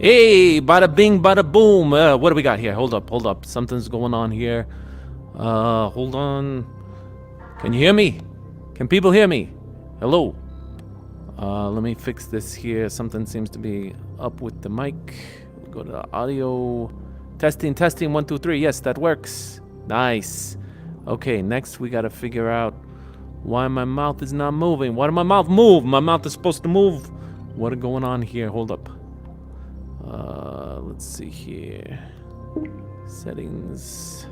Hey, bada bing, bada boom. What do we got here? Hold up. Something's going on here. Hold on. Can you hear me? Can people hear me? Hello. Let me fix this here. Something seems to be up with the mic. Go to the audio. Testing, 1, 2, 3. Yes, that works. Nice. Okay, next we gotta figure out why my mouth is not moving. Why did my mouth move? My mouth is supposed to move. What is going on here? Hold up. Let's see here. Settings.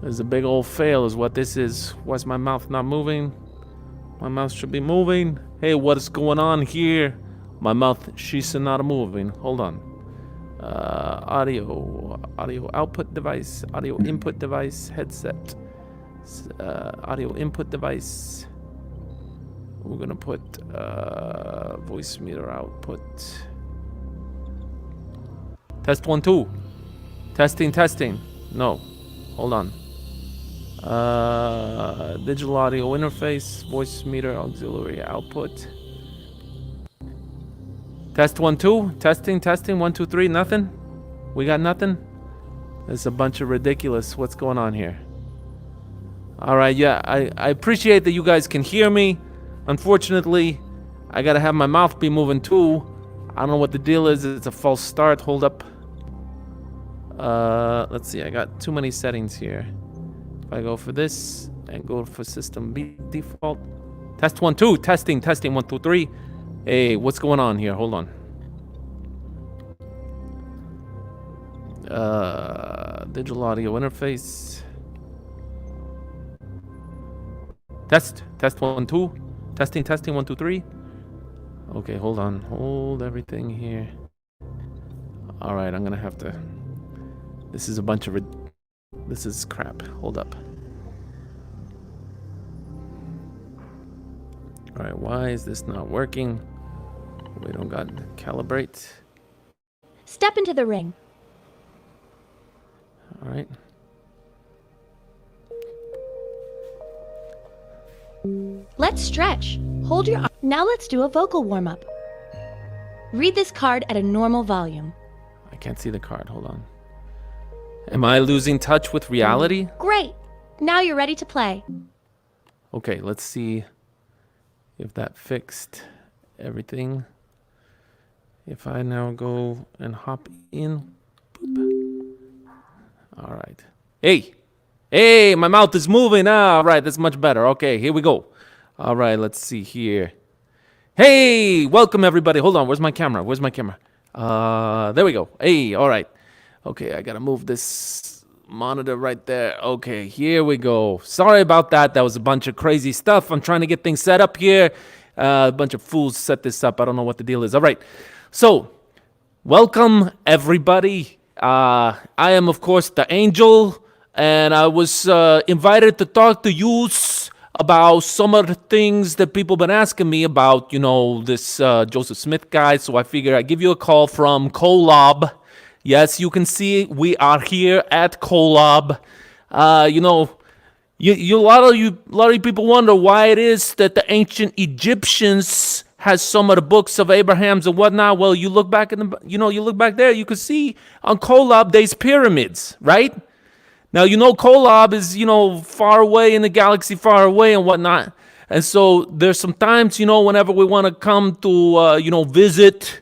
There's a big old fail is what this is. Why's my mouth not moving? My mouth should be moving. Hey, what is going on here? My mouth, she's not moving. Hold on. Audio output device, audio input device, headset, audio input device. We're gonna put voice meter output. Test 1, 2. Testing. No, hold on. Digital audio interface, voice meter auxiliary output. Test 1, 2. Testing 1, 2, 3. Nothing. We got nothing. It's a bunch of ridiculous. What's going on here? All right, yeah, I appreciate that you guys can hear me. Unfortunately, I gotta have my mouth be moving too. I don't know what the deal is. It's a false start. Hold up. Let's see. I got too many settings here. If I go for this and go for system B default. Test 1, 2. Testing 1, 2, 3. Hey, what's going on here? Hold on. Digital audio interface. Test 1, 2. Testing 1, 2, 3. Okay, hold on. Hold everything here. All right, I'm gonna have to. This is a bunch of. This is crap. Hold up. All right, why is this not working? We don't got calibrate. Step into the ring. All right. Let's stretch. Hold your arm. Now let's do a vocal warm-up. Read this card at a normal volume. I can't see the card. Hold on. Am I losing touch with reality? Great. Now you're ready to play. Okay, let's see if that fixed everything. If I now go and hop in. Boop. All right. Hey, my mouth is moving. All right, that's much better. Okay, here we go. All right, let's see here. Hey, welcome everybody. Hold on, where's my camera? There we go. Hey, all right. Okay, I gotta move this monitor right there. Okay, here we go. Sorry about that. That was a bunch of crazy stuff. I'm trying to get things set up here. A bunch of fools set this up. I don't know what the deal is. All right. So, welcome everybody. I am, of course, the angel, and I was invited to talk to you about some of the things that people been asking me about, this Joseph Smith guy. So I figured I'd give you a call from Kolob. Yes, you can see we are here at Kolob. A lot of you people wonder why it is that the ancient Egyptians has some of the books of Abraham's and whatnot. Well, you look back you look back there, you can see on Kolob there's pyramids, right? Now, Kolob is, far away in the galaxy, far away and whatnot. And so there's some times, whenever we want to come to, visit,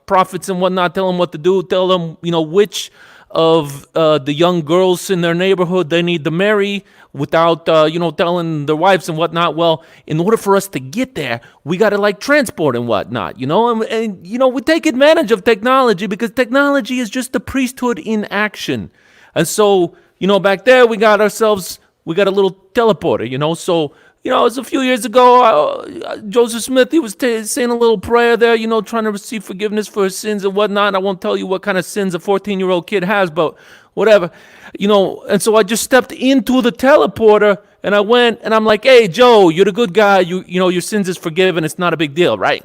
prophets and whatnot, tell them what to do, tell them, which of the young girls in their neighborhood they need to marry without, telling their wives and whatnot. Well, in order for us to get there, we got to transport and whatnot, and we take advantage of technology because technology is just the priesthood in action. And so, back there we got a little teleporter, so, it was a few years ago, Joseph Smith, he was saying a little prayer there, trying to receive forgiveness for his sins and whatnot. I won't tell you what kind of sins a 14-year-old kid has, but whatever, and so I just stepped into the teleporter and I went and I'm like, hey, Joe, you're the good guy. Your sins is forgiven. It's not a big deal, right?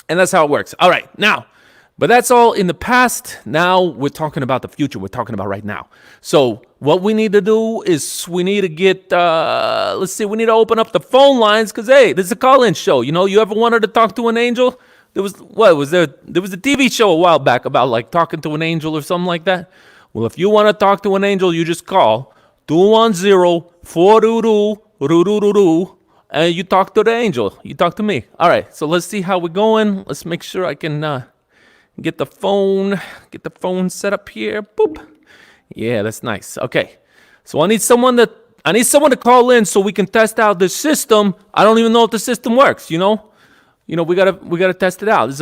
And that's how it works. All right. Now, But that's all in the past. Now we're talking about the future. We're talking about right now. So what we need to do is we need to get, let's see, we need to open up the phone lines because, hey, this is a call-in show. You know, you ever wanted to talk to an angel? There was, what was there? There was a TV show a while back about like talking to an angel or something like that. Well, if you want to talk to an angel, you just call 210-422-doo-doo-doo-doo, and you talk to the angel. You talk to me. All right, so let's see how we're going. Let's make sure I can get the phone set up here. Boop. Yeah, that's nice. Okay, so I need someone to call in so we can test out the system. I don't even know if the system works. You know, we gotta test it out. This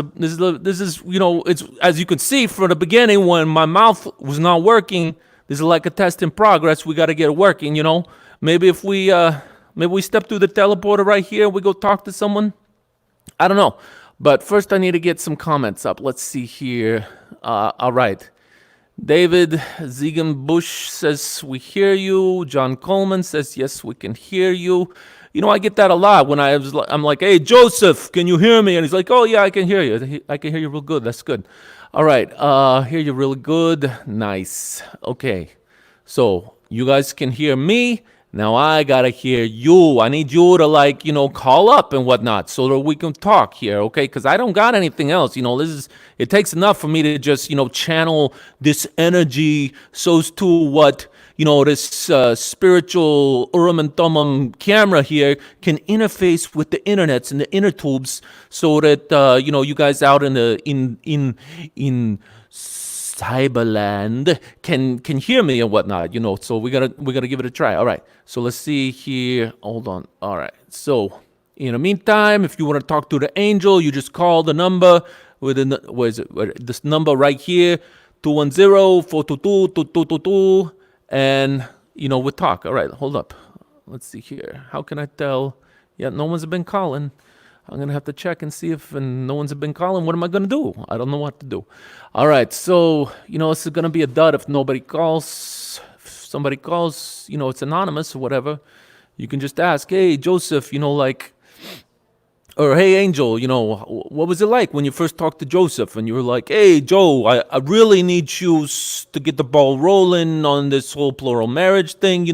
is you know, it's as you can see from the beginning when my mouth was not working. This is like a test in progress. We gotta get it working. You know, maybe if we step through the teleporter right here, we go talk to someone. I don't know, but first I need to get some comments up. Let's see here. All right. David Ziegenbusch says, we hear you. John Coleman says, yes, we can hear you. You know, I get that a lot when I'm like, hey, Joseph, can you hear me? And he's like, oh, yeah, I can hear you. I can hear you real good. That's good. All right. Hear you really good. Nice. Okay. So you guys can hear me. Now I gotta hear you. I need you to like, call up and whatnot so that we can talk here, okay? Because I don't got anything else. It takes enough for me to just, channel this energy so as to what, this spiritual Urim and Thummim camera here can interface with the internets and the inner tubes so that, you guys out in Cyberland can hear me and whatnot, so we gotta give it a try. All right, so let's see here. Hold on. All right, so in the meantime, if you want to talk to the angel, you just call the number this number right here, 210-422-2222, and we'll talk. All right, hold up. Let's see here. How can I tell? Yeah, no one's been calling. I'm going to have to check and see if no one's been calling. What am I going to do? I don't know what to do. All right. So, this is going to be a dud if nobody calls. If somebody calls, it's anonymous or whatever. You can just ask, hey, Joseph, or hey, Angel, what was it like when you first talked to Joseph? And you were like, hey, Joe, I really need you to get the ball rolling on this whole plural marriage thing,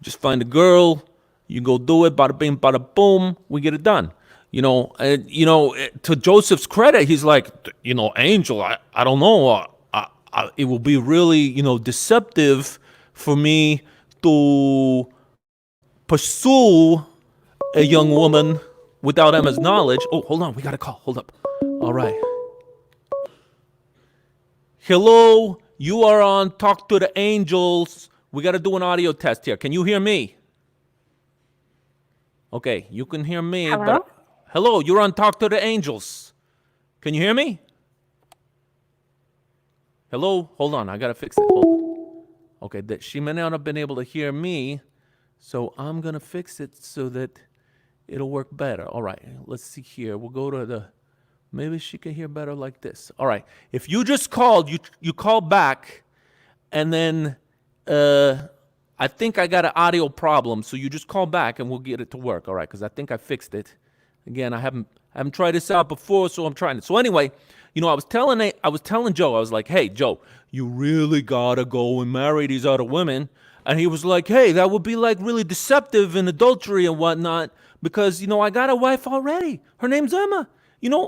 Just find a girl. You go do it, bada bing, bada boom, we get it done. To Joseph's credit, he's like, Angel, I don't know. It will be really, deceptive for me to pursue a young woman without Emma's knowledge. Oh, hold on. We got a call. Hold up. All right. Hello. You are on Talk to the Angels. We got to do an audio test here. Can you hear me? Okay, you can hear me. Hello? But hello, you're on Talk to the Angels. Can you hear me? Hello? Hold on, I gotta fix it. Hold on. Okay, she may not have been able to hear me, so I'm gonna fix it so that it'll work better. All right, let's see here. We'll go to maybe she can hear better like this. All right, if you just called, you call back, and then I think I got an audio problem, so you just call back and we'll get it to work. All right, because I think I fixed it. Again, I haven't tried this out before, so I'm trying it. So anyway, I was telling Joe, I was like, hey, Joe, you really gotta go and marry these other women. And he was like, hey, that would be like really deceptive and adultery and whatnot because, I got a wife already. Her name's Emma.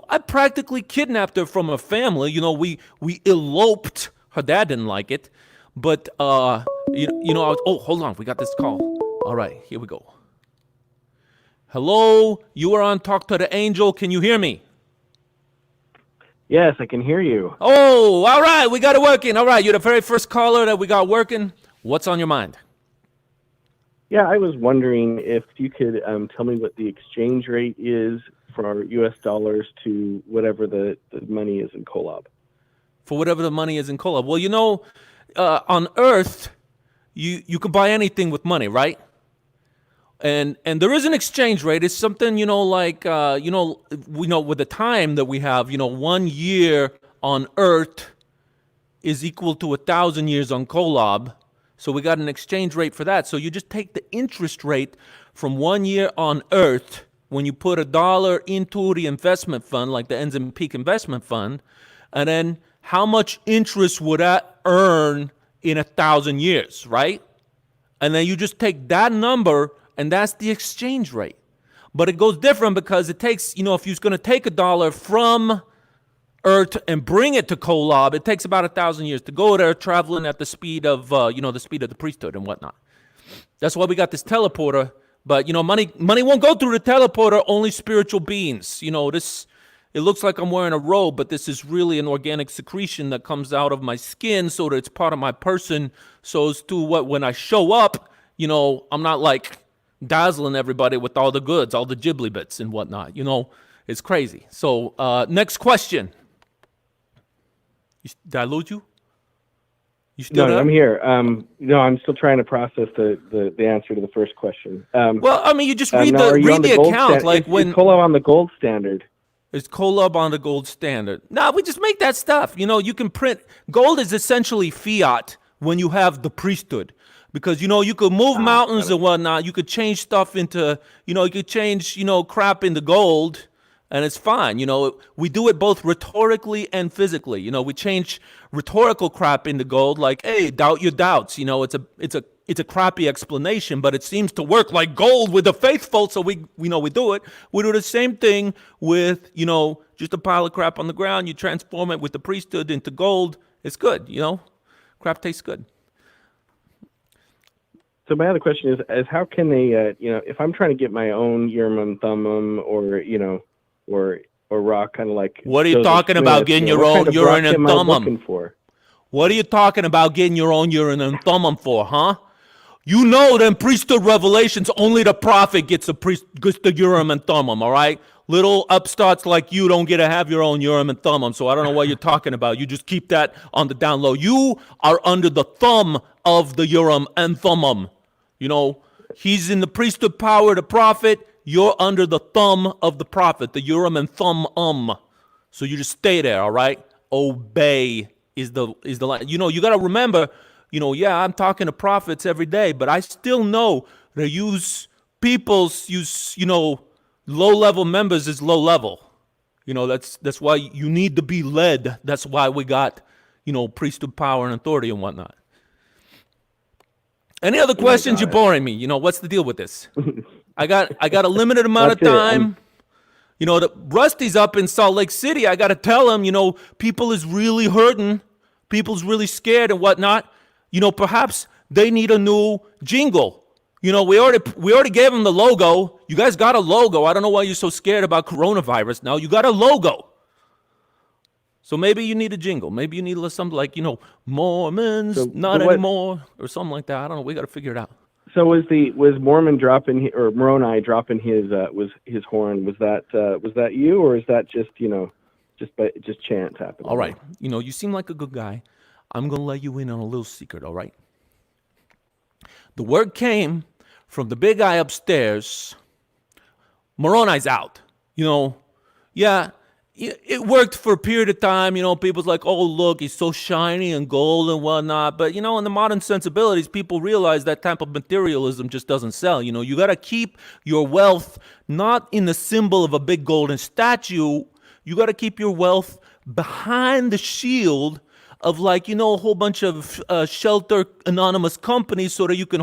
I practically kidnapped her from her family. We eloped. Her dad didn't like it. But, oh, hold on. We got this call. All right, here we go. Hello, you are on Talk to the Angel. Can you hear me? Yes, I can hear you. Oh, all right. We got it working. All right, you're the very first caller that we got working. What's on your mind? Yeah, I was wondering if you could tell me what the exchange rate is for our U.S. dollars to whatever the money is in Kolob. For whatever the money is in Kolob. Well, on Earth, you can buy anything with money, right? And there is an exchange rate. It's something, like, we know with the time that we have, 1 year on Earth is equal to 1,000 years on Kolob. So we got an exchange rate for that. So you just take the interest rate from 1 year on Earth when you put $1 into the investment fund, like the Ends and Peak investment fund, and then how much interest would that earn in 1,000 years, right? And then you just take that number, and that's the exchange rate. But it goes different because it takes, if you're going to take $1 from Earth and bring it to Kolob, it takes about 1,000 years to go there, traveling at the speed of, the speed of the priesthood and whatnot. That's why we got this teleporter. But money won't go through the teleporter. Only spiritual beings. It looks like I'm wearing a robe, but this is really an organic secretion that comes out of my skin, so that it's part of my person. So as to when I show up, I'm not like dazzling everybody with all the goods, all the ghibli bits and whatnot. It's crazy. So next question. Did I lose you? You still there? I'm here. No, I'm still trying to process the answer to the first question. You just read the account. Is Kolob on the gold standard? Is Kolob on the gold standard? No, we just make that stuff. You can print. Gold is essentially fiat when you have the priesthood. Because, you could move mountains and whatnot. You could change stuff into, you could change, crap into gold. And it's fine. We do it both rhetorically and physically. We change rhetorical crap into gold, like, hey, doubt your doubts. It's a crappy explanation, but it seems to work like gold with the faithful, so we do it. We do the same thing with, just a pile of crap on the ground. You transform it with the priesthood into gold. It's good, Crap tastes good. So my other question is how can they, if I'm trying to get my own Urim and Thummim or rock, kind of like. What are you talking about getting your own Urim and Thummim? What are you talking about getting your own Urim and Thummim for, huh? Them priesthood revelations, only the prophet gets the Urim and Thummim, all right? Little upstarts like you don't get to have your own Urim and Thummim, so I don't know what you're talking about. You just keep that on the down low. You are under the thumb of the Urim and Thummim. He's in the priesthood power, the prophet. You're under the thumb of the prophet, the Urim and Thummim. So you just stay there, all right? Obey is the line. You got to remember, I'm talking to prophets every day, but I still know they use low-level members as low level. That's why you need to be led. That's why we got, priesthood power and authority and whatnot. Any other questions? You're boring me. What's the deal with this? I got a limited amount of time. The Rusty's up in Salt Lake City. I got to tell him, people is really hurting. People's really scared and whatnot. Perhaps they need a new jingle. We already gave them the logo. You guys got a logo. I don't know why you're so scared about coronavirus now. You got a logo. So maybe you need a jingle. Maybe you need something like, Mormons, anymore, or something like that. I don't know. We got to figure it out. So was Mormon dropping or Moroni dropping his horn? Was that you, or is that just just chance happening? All right. You seem like a good guy. I'm gonna let you in on a little secret. All right. The word came from the big guy upstairs. Moroni's out. Yeah. It worked for a period of time. People's like, oh, look, he's so shiny and gold and whatnot. But, in the modern sensibilities, people realize that type of materialism just doesn't sell. You got to keep your wealth not in the symbol of a big golden statue. You got to keep your wealth behind the shield of a whole bunch of shelter anonymous companies, so that you can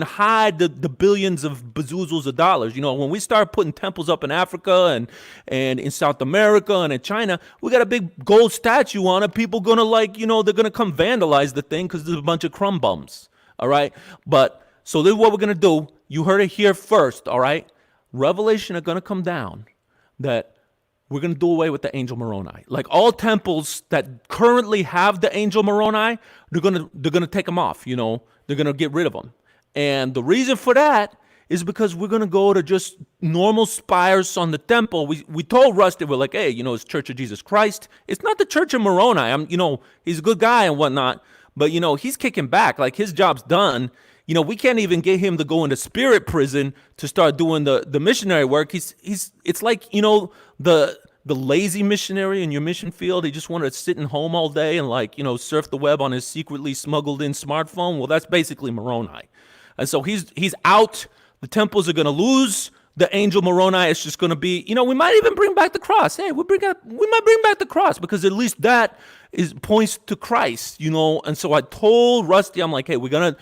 hide the billions of bazoozles of dollars. When we start putting temples up in Africa and in South America and in China, we got a big gold statue on it. People gonna they're gonna come vandalize the thing because there's a bunch of crumb bums. All right, so this is what we're gonna do. You heard it here first. All right, revelation are gonna come down that we're going to do away with the angel Moroni. Like all temples that currently have the angel Moroni, they're going to take them off, they're going to get rid of them. And the reason for that is because we're going to go to just normal spires on the temple. We told Rusty, we're like, hey, it's Church of Jesus Christ. It's not the Church of Moroni. He's a good guy and whatnot, but he's kicking back. Like his job's done. We can't even get him to go into spirit prison to start doing the missionary work. It's like, the lazy missionary in your mission field. He just wanted to sit in home all day and surf the web on his secretly smuggled in smartphone. Well, that's basically Moroni. And so he's out. The temples are going to lose the angel Moroni is just going to be, we might even bring back the cross. Hey, we might bring back the cross because at least that points to Christ, And so I told Rusty, I'm like, hey, we're gonna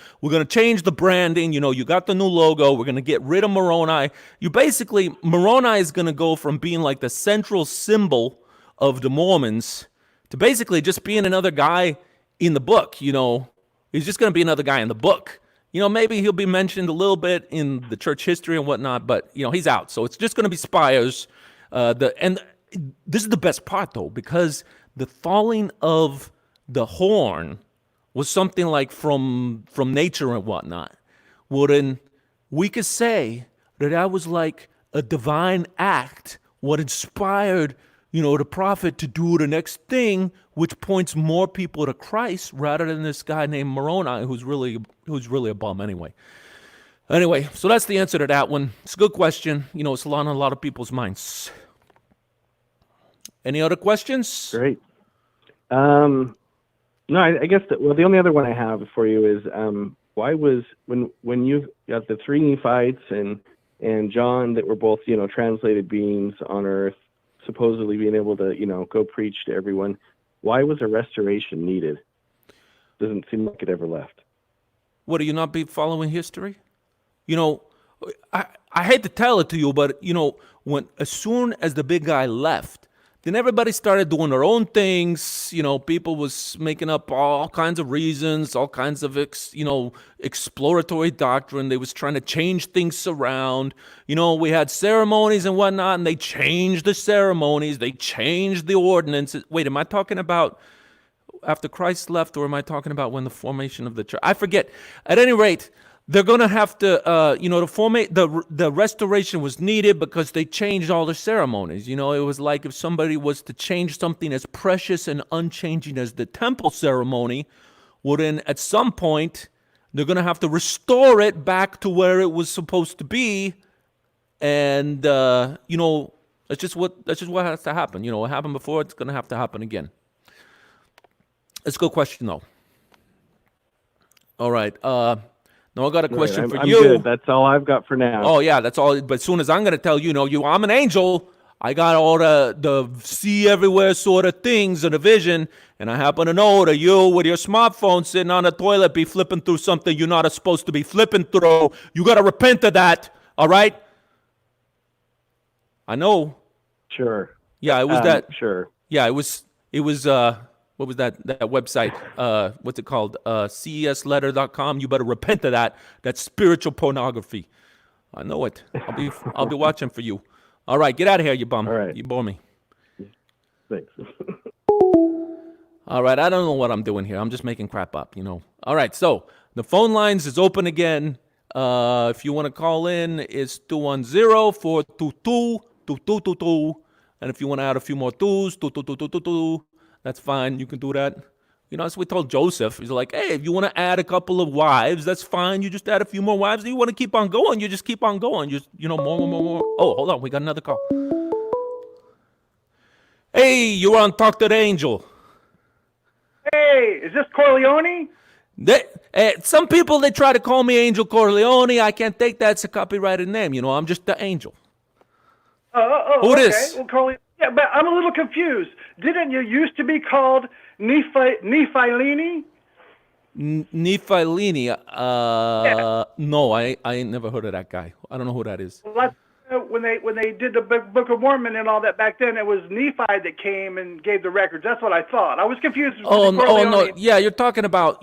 change the branding. You got the new logo. We're gonna get rid of Moroni. Moroni is gonna go from being like the central symbol of the Mormons to basically just being another guy in the book. He's just gonna be another guy in the book. Maybe he'll be mentioned a little bit in the church history and whatnot, but he's out. So it's just going to be Spires. And this is the best part, though, because the falling of the horn was something like from nature and whatnot. Well, then we could say that was like a divine act, what inspired the prophet to do the next thing, which points more people to Christ rather than this guy named Moroni, who's really a bum anyway. Anyway, so that's the answer to that one. It's a good question. It's on a lot of people's minds. Any other questions? Great. No, I guess the only other one I have for you is why was when you got the three Nephites and John that were both translated beings on earth, supposedly being able to, go preach to everyone. Why was a restoration needed? Doesn't seem like it ever left. What, do you not be following history? I hate to tell it to you, but, as soon as the big guy left, then everybody started doing their own things. People was making up all kinds of reasons, all kinds of, exploratory doctrine. They was trying to change things around. We had ceremonies and whatnot, and they changed the ceremonies. They changed the ordinances. Wait, am I talking about after Christ left, or am I talking about when the formation of the church? I forget. At any rate, they're going to have to, the restoration was needed because they changed all the ceremonies. It was like if somebody was to change something as precious and unchanging as the temple ceremony, well, then at some point, they're going to have to restore it back to where it was supposed to be. And, that's just what has to happen. What happened before, it's going to have to happen again. Let's go question, though. All right. Now I got a question for you. I'm good. That's all I've got for now. Oh yeah, that's all. But as soon as I'm going to tell I'm an angel. I got all the see everywhere sort of things and a vision, and I happen to know that you, with your smartphone sitting on the toilet, be flipping through something you're not supposed to be flipping through. You got to repent of that. All right? I know. Sure. Yeah, it was that. Sure. Yeah, it was. What was that website? What's it called? CESletter.com. You better repent of that. That's spiritual pornography. I know it. I'll be watching for you. All right, get out of here, you bum. All right. You bore me. Thanks. All right, I don't know what I'm doing here. I'm just making crap up, All right, so the phone lines is open again. If you want to call in, it's 210-422-2222. And if you want to add a few more twos, 22222. That's fine. You can do that. As we told Joseph, he's like, hey, if you want to add a couple of wives, that's fine. You just add a few more wives. You want to keep on going, you just keep on going. More. Oh, hold on. We got another call. Hey, you're on Talk to the Angel. Hey, is this Corleone? Some people, they try to call me Angel Corleone. I can't take that. It's a copyrighted name. I'm just the angel. Who okay. it is? Well, Corleone. Yeah, but I'm a little confused. Didn't you used to be called Nephilini? Nephilini. Yeah. No, I ain't never heard of that guy. I don't know who that is. Well, when they did the Book of Mormon and all that back then, it was Nephi that came and gave the records. That's what I thought. I was confused. Oh no. Yeah, you're talking about,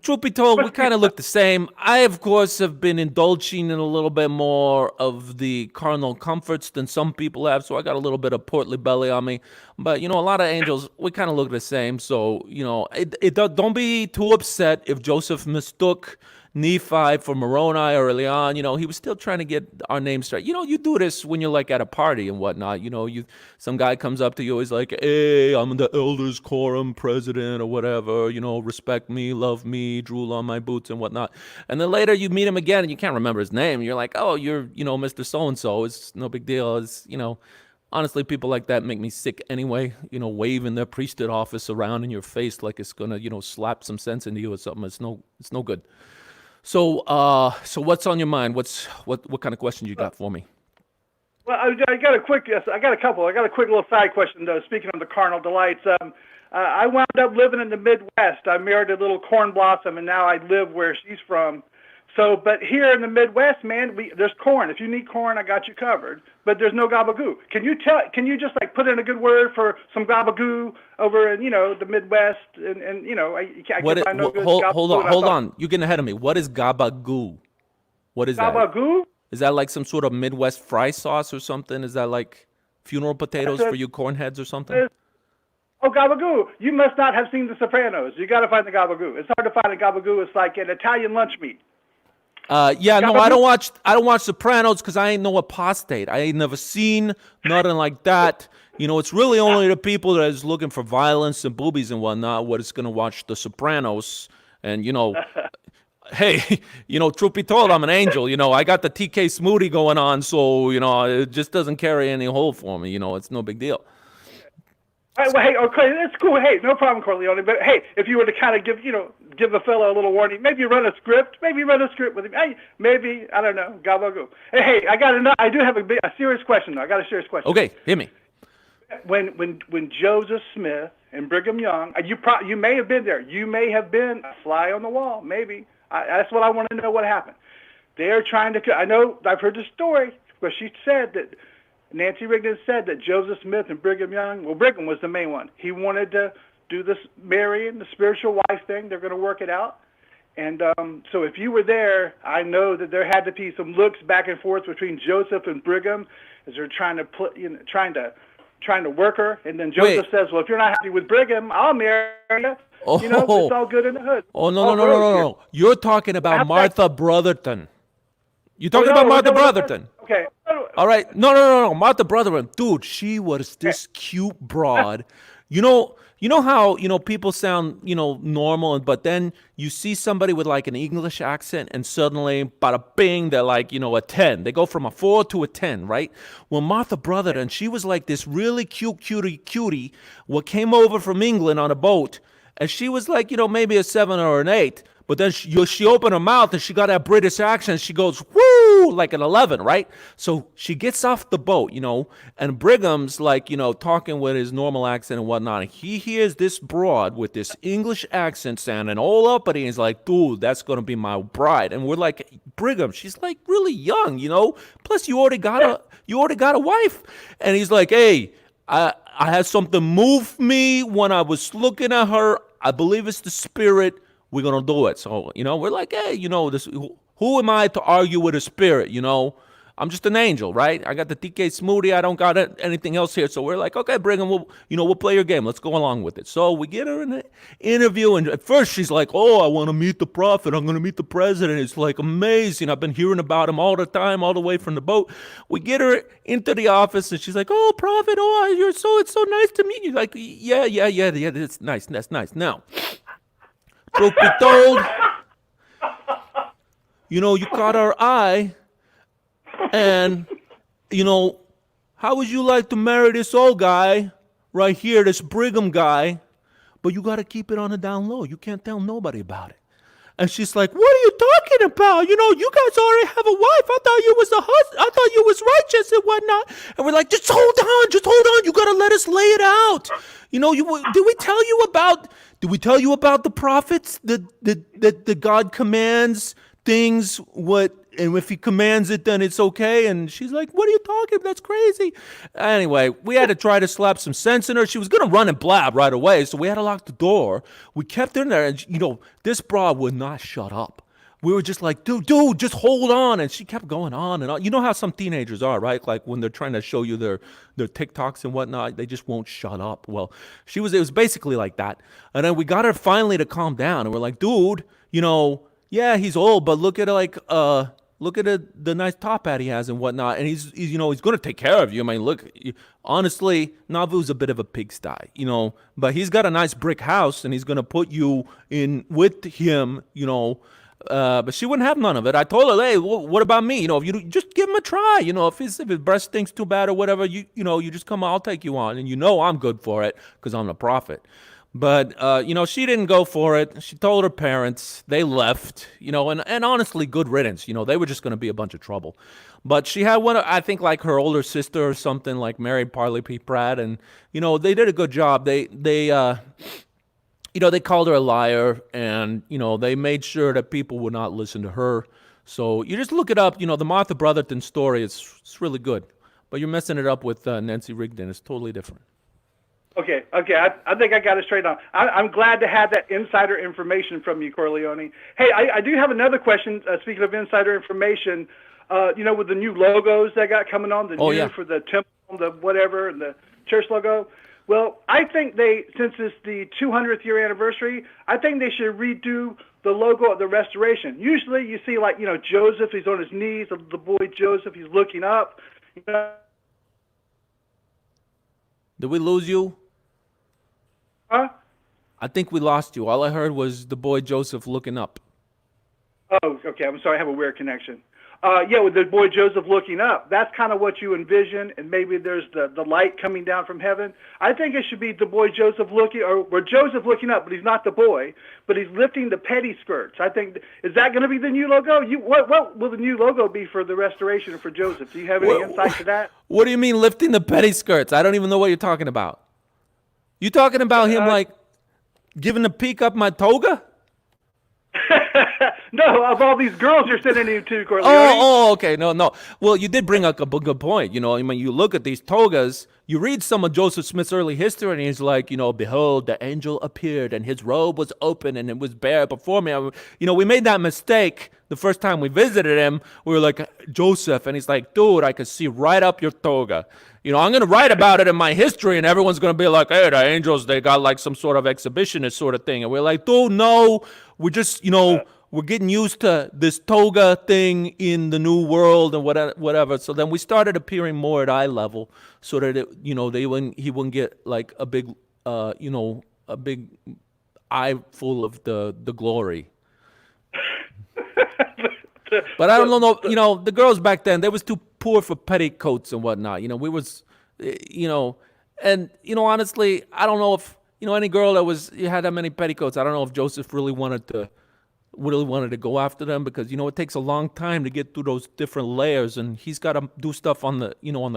truth be told, we kind of look the same. I, of course, have been indulging in a little bit more of the carnal comforts than some people have, so I got a little bit of portly belly on me. But, a lot of angels, we kind of look the same. So, don't be too upset if Joseph mistook Nephi for Moroni early on. He was still trying to get our names straight. You do this when you're like at a party and whatnot. Some guy comes up to you, he's like, hey, I'm the elders quorum president or whatever, respect me, love me, drool on my boots and whatnot. And then later you meet him again and you can't remember his name. You're like, oh, you're, Mr. So-and-so. It's no big deal. It's, honestly, people like that make me sick anyway, waving their priesthood office around in your face like it's gonna, slap some sense into you or something. It's no good. So what's on your mind? What kind of questions you got for me? Well, I got a quick. Yes, I got a couple. I got a quick little side question though. Speaking of the carnal delights, I wound up living in the Midwest. I married a little corn blossom, and now I live where she's from. So, but here in the Midwest, man, there's corn. If you need corn, I got you covered. But there's no gabagoo. Can you just like put in a good word for some gabagoo over in the Midwest? And I What? find no good Hold on, gabagoo, hold on. You're getting ahead of me. What is gabagoo? What is that? Gabagoo? Is that like some sort of Midwest fry sauce or something? Is that like funeral potatoes for you cornheads or something? Oh, gabagoo! You must not have seen The Sopranos. You got to find the gabagoo. It's hard to find a gabagoo. It's like an Italian lunch meat. Yeah, no, I don't watch Sopranos because I ain't no apostate. I ain't never seen nothing like that. It's really only the people that is looking for violence and boobies and whatnot what is gonna watch The Sopranos. And hey, truth be told, I'm an angel. I got the TK smoothie going on, so it just doesn't carry any hole for me. It's no big deal. All right, well, hey, okay, that's cool. Hey, no problem, Corleone. But hey, if you were to kind of give a fellow a little warning, maybe run a script. Maybe run a script with him. Hey, maybe I don't know. Gabagoo. Hey, I do have a serious question though. I got a serious question. Okay, hit me. When Joseph Smith and Brigham Young, you may have been there. You may have been a fly on the wall. Maybe that's what I want to know. What happened? They're trying to. I know I've heard the story, but she said that. Nancy Reagan said that Joseph Smith and Brigham Young, well, Brigham was the main one. He wanted to do this marrying, the spiritual wife thing. They're going to work it out. And so if you were there, I know that there had to be some looks back and forth between Joseph and Brigham as they're trying to work her. And then Joseph says, well, if you're not happy with Brigham, I'll marry you. It's all good in the hood. Oh, no. You're talking about Martha Brotherton. You're talking about Martha Brotherton. Okay. All right. No. Martha Brotherton. Dude, she was this cute broad. You know how, people sound, normal, but then you see somebody with like an English accent and suddenly, bada bing, they're like, a 10. They go from a 4 to a 10, right? Well, Martha Brotherton, she was like this really cute cutie what came over from England on a boat. And she was like, maybe a 7 or an 8. But then she opened her mouth and she got that British accent. She goes, woo, like an 11, right? So she gets off the boat, and Brigham's like, talking with his normal accent and whatnot. And he hears this broad with this English accent sounding all uppity. And he's like, dude, that's going to be my bride. And we're like, Brigham, she's like really young, Plus you already got a wife. And he's like, hey, I had something move me when I was looking at her. I believe it's the spirit. We're going to do it. So, we're like, hey, this, who am I to argue with a spirit, I'm just an angel, right? I got the TK smoothie. I don't got anything else here. So we're like, okay, Brigham, we'll play your game. Let's go along with it. So we get her in the interview. And at first she's like, oh, I want to meet the prophet. I'm going to meet the president. It's like amazing. I've been hearing about him all the time, all the way from the boat. We get her into the office and she's like, oh, prophet, it's so nice to meet you. Like, yeah, that's nice. That's nice. Now, truth be told, you caught our eye, and, how would you like to marry this old guy right here, this Brigham guy, but you got to keep it on the down low. You can't tell nobody about it. And she's like, what are you talking about? You guys already have a wife. I thought you was the husband. I thought you was righteous and whatnot. And we're like, just hold on. You got to let us lay it out. Did we tell you about the prophets? That God commands things, and if he commands it, then it's okay. And she's like, what are you talking about? That's crazy. Anyway, we had to try to slap some sense in her. She was going to run and blab right away, so we had to lock the door. We kept her in there, and, this broad would not shut up. We were just like, dude, just hold on. And she kept going on and on. You know how some teenagers are, right? Like when they're trying to show you their TikToks and whatnot, they just won't shut up. Well, it was basically like that. And then we got her finally to calm down. And we're like, dude, yeah, he's old, but look at the nice top hat he has and whatnot. And he's going to take care of you. I mean, look, honestly, Navu's a bit of a pigsty, but he's got a nice brick house and he's going to put you in with him, but she wouldn't have none of it. I told her, hey, what about me? If you just give him a try, if his breast stinks too bad or whatever, you just come, I'll take you on. And I'm good for it because I'm the prophet. But she didn't go for it. She told her parents. They left. And honestly, good riddance. They were just going to be a bunch of trouble. But she had one. I think like her older sister or something like married Parley P. Pratt, and they did a good job. They called her a liar, and they made sure that people would not listen to her. So you just look it up. The Martha Brotherton story. It's really good. But you're messing it up with Nancy Rigdon. It's totally different. Okay. I think I got it straight on. I'm glad to have that insider information from you, Corleone. Hey, I do have another question. Speaking of insider information, with the new logos that got coming on, for the temple, the whatever, and the church logo. Well, I think since it's the 200th year anniversary, I think they should redo the logo of the restoration. Usually you see Joseph, he's on his knees, the boy Joseph, he's looking up. Did we lose you? Huh? I think we lost you. All I heard was the boy Joseph looking up. Oh, okay. I'm sorry. I have a weird connection. With the boy Joseph looking up. That's kind of what you envision, and maybe there's the light coming down from heaven. I think it should be the boy Joseph looking, or Joseph looking up, but he's not the boy, but he's lifting the petty skirts. I think, is that going to be the new logo? What will the new logo be for the restoration for Joseph? Do you have any insight to that? What do you mean lifting the petty skirts? I don't even know what you're talking about. You talking about him like giving a peek up my toga? No, of all these girls you're sending him to, Corleone. Okay. No. Well, you did bring up a good point. When you look at these togas, you read some of Joseph Smith's early history, and he's like, behold, the angel appeared, and his robe was open, and it was bare before me. We made that mistake the first time we visited him. We were like, Joseph, and he's like, dude, I could see right up your toga. I'm going to write about it in my history, and everyone's going to be like, hey, the angels, they got like some sort of exhibitionist sort of thing. And we're like, dude, no, we're just, we're getting used to this toga thing in the new world and whatever. So then we started appearing more at eye level so that he wouldn't get like a big eye full of the glory. But I don't know, the girls back then, they was too poor for petticoats and whatnot. We was, and honestly, I don't know if any girl that had that many petticoats. I don't know if Joseph really wanted to go after them, because it takes a long time to get through those different layers, and he's got to do stuff on the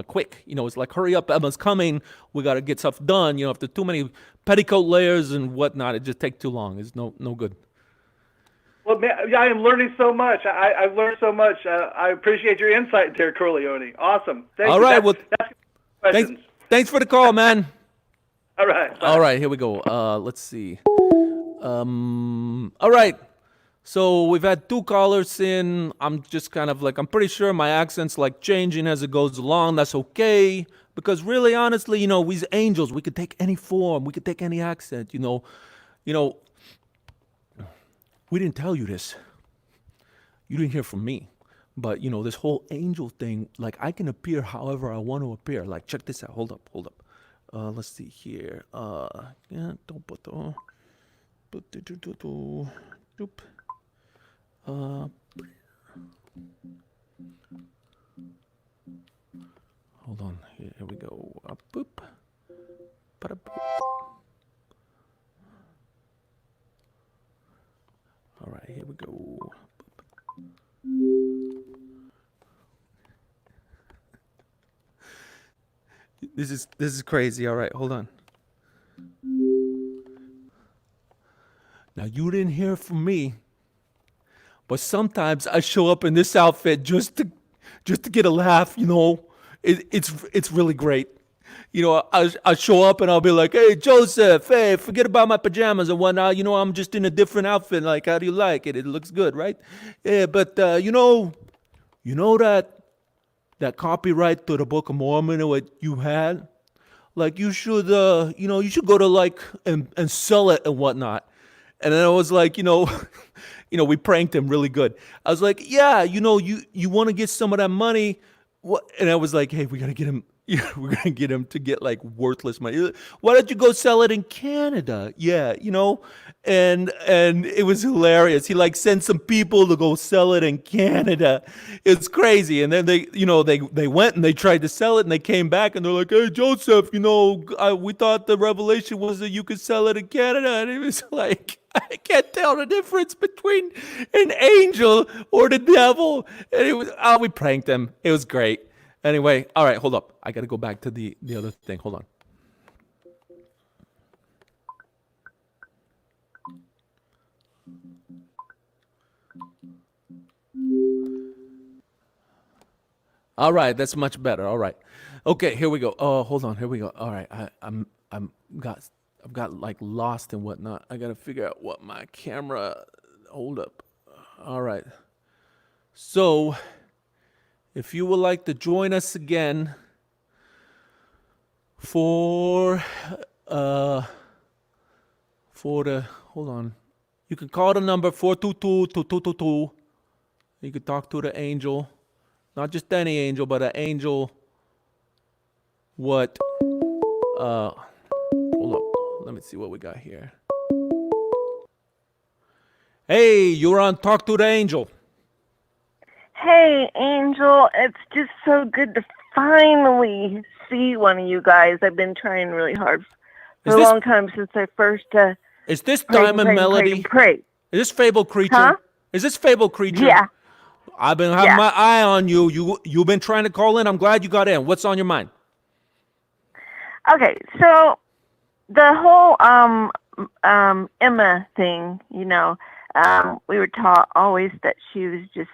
quick. It's like, hurry up, Emma's coming. We got to get stuff done. If there's too many petticoat layers and whatnot, it just takes too long. It's no good. Well, man, I am learning so much. I've learned so much. I appreciate your insight there, Corleone. Awesome. Thank All you. right. That's thanks for the call, man. All right. Bye. All right. Here we go. Let's see. All right. So we've had 2 callers in. I'm just kind of like, I'm pretty sure my accent's like changing as it goes along. That's okay. Because really, honestly, we's angels. We could take any form. We could take any accent, We didn't tell you this. You didn't hear from me. But, this whole angel thing, like, I can appear however I want to appear. Like, check this out. Hold up. Let's see here. Don't put the... Hold on. Here we go. Boop. Ba-da-boop. All right, here we go. This is crazy. All right, hold on. Now, you didn't hear from me, but sometimes I show up in this outfit just to get a laugh. It's really great. I show up and I'll be like, hey, Joseph, hey, forget about my pajamas and whatnot. I'm just in a different outfit. Like, how do you like it? It looks good, right? Yeah, but, that copyright to the Book of Mormon and what you had? Like, you should go to, like, and sell it and whatnot. And then I was like, we pranked him really good. I was like, yeah, you want to get some of that money. What? And I was like, hey, we got to get him Yeah, we're gonna get him to get like worthless money. Why don't you go sell it in Canada? Yeah, and it was hilarious. He like sent some people to go sell it in Canada. It's crazy. And then they went and they tried to sell it, and they came back and they're like, "Hey Joseph, we thought the revelation was that you could sell it in Canada," and he was like, I can't tell the difference between an angel or the devil. And we pranked him. It was great. Anyway, all right, hold up. I got to go back to the other thing. Hold on. All right, that's much better. All right. Okay, here we go. Oh, hold on. Here we go. All right. I've got like lost and whatnot. I got to figure out what my camera, hold up. All right. So, if you would like to join us again for the, hold on. You can call the number 422-2222. You can talk to the angel. Not just any angel, but an angel. Hold up. Let me see what we got here. Hey, you're on Talk to the Angel. Hey, Angel. It's just so good to finally see one of you guys. I've been trying really hard for a long time since I first Is this Diamond Melody? Pray. Is this Fable Creature? Huh? Is this Fable Creature? Yeah. I've been having my eye on you. You've been trying to call in. I'm glad you got in. What's on your mind? Okay, so the whole Emma thing, we were taught always that she was just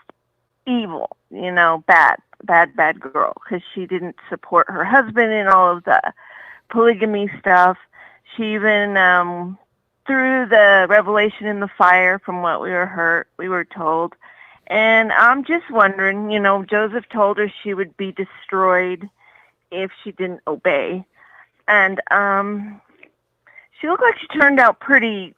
evil, bad girl, because she didn't support her husband in all of the polygamy stuff. She even threw the revelation in the fire, from what we were told. And I'm just wondering, Joseph told her she would be destroyed if she didn't obey. And she looked like she turned out pretty